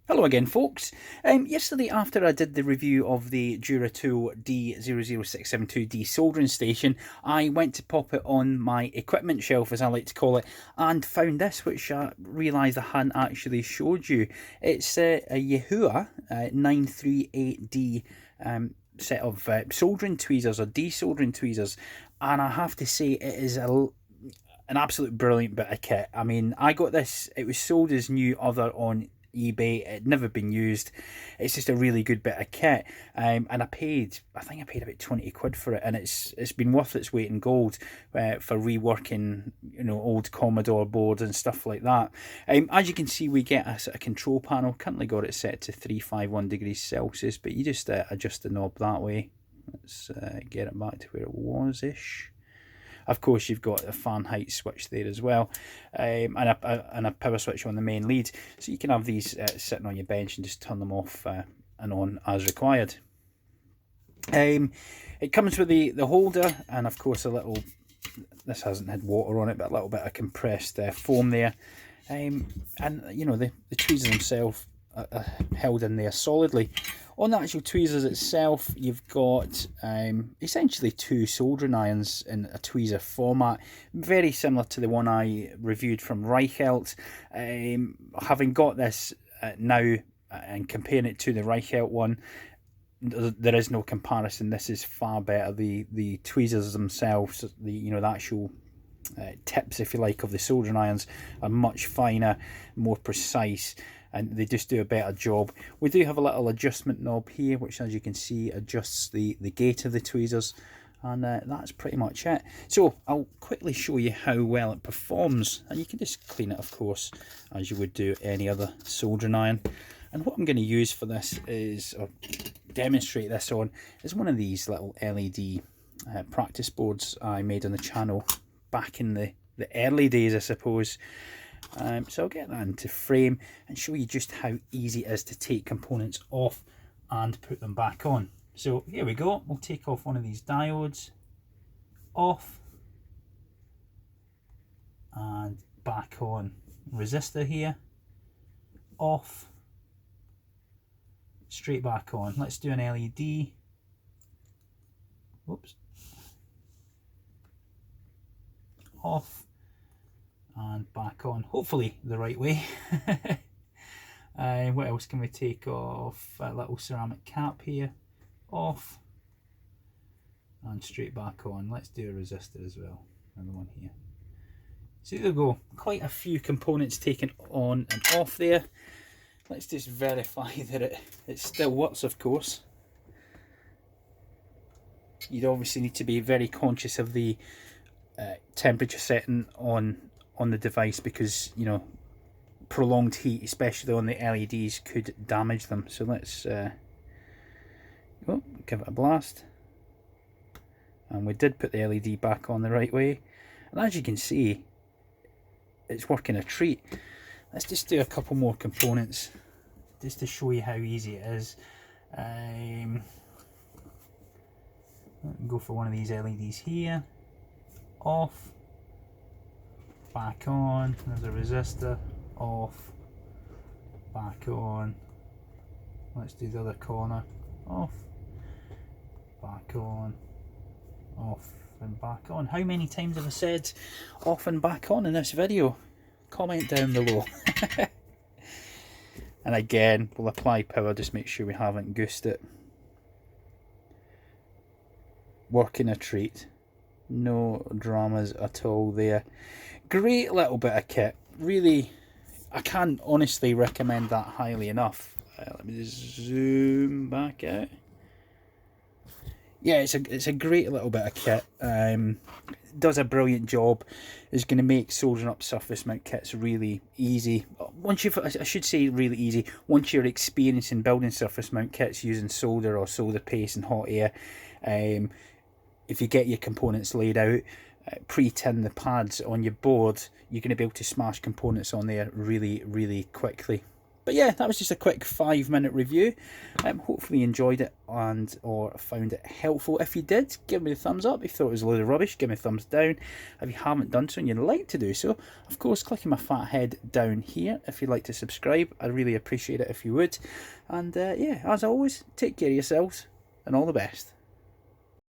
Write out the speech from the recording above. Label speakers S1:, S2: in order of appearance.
S1: Hello again, folks. Yesterday, after I did the review of the Duratool D00672D soldering station, I went to pop it on my equipment shelf, as I like to call it, and found this, which I realised I hadn't actually showed you. It's a Yihua 938D set of soldering tweezers, or desoldering tweezers, and I have to say it is an absolute brilliant bit of kit. I mean, I got this, it was sold as new other on eBay. It had never been used. It's just a really good bit of kit, and I think I paid about 20 quid for it, and it's been worth its weight in gold for reworking, old Commodore boards and stuff like that. As you can see, we get a sort of control panel. Currently got it set to 351 degrees Celsius, but you just adjust the knob that way. Let's get it back to where it was ish. Of course, you've got a fan height switch there as well, and a power switch on the main lead. So you can have these sitting on your bench and just turn them off and on as required. It comes with the holder, and of course this hasn't had water on it, but a little bit of compressed foam there. And the tweezers themselves are held in there solidly. On the actual tweezers itself, you've got essentially two soldering irons in a tweezer format, very similar to the one I reviewed from Reichelt. Having got this now and comparing it to the Reichelt one, there is no comparison. This is far better. The tweezers themselves, the actual tips, if you like, of the soldering irons are much finer, more precise, and they just do a better job. We do have a little adjustment knob here, which, as you can see, adjusts the gait of the tweezers, and that's pretty much it. So I'll quickly show you how well it performs, and you can just clean it, of course, as you would do any other soldering iron. And what I'm going to use for this is, or demonstrate this on, is one of these little LED practice boards I made on the channel back in the early days, I suppose. So I'll get that into frame and show you just how easy it is to take components off and put them back on. So here we go. We'll take off one of these diodes, off and back on. Resistor here, off, straight back on. Let's do an LED. Whoops. Off and back on, hopefully the right way. What else can we take off? A little ceramic cap here, off and straight back on. Let's do a resistor as well, another one here. So there we go, quite a few components taken on and off there. Let's just verify that it still works, of course. You'd obviously need to be very conscious of the temperature setting on the device, because prolonged heat, especially on the LEDs, could damage them. So let's give it a blast, and we did put the LED back on the right way, and as you can see, it's working a treat. Let's just do a couple more components just to show you how easy it is. Go for one of these LEDs here, off, back on. There's a resistor, off, back on. Let's do the other corner, off, back on, off and back on. How many times have I said off and back on in this video? Comment down below. And again, we'll apply power, just make sure we haven't goosed it. Working a treat. No dramas at all there. Great little bit of kit. Really, I can't honestly recommend that highly enough. Let me just zoom back out. Yeah, it's a great little bit of kit. Does a brilliant job. Is going to make soldering up surface mount kits really easy. I should say really easy, once you're experienced in building surface mount kits using solder or solder paste and hot air. If you get your components laid out, pre-tin the pads on your board, you're going to be able to smash components on there really, really quickly. But yeah, that was just a quick 5-minute review. Hopefully you enjoyed it or found it helpful. If you did, give me a thumbs up. If you thought it was a load of rubbish, give me a thumbs down. If you haven't done so and you'd like to do so, of course, clicking my fat head down here if you'd like to subscribe. I'd really appreciate it if you would. And yeah, as always, take care of yourselves and all the best.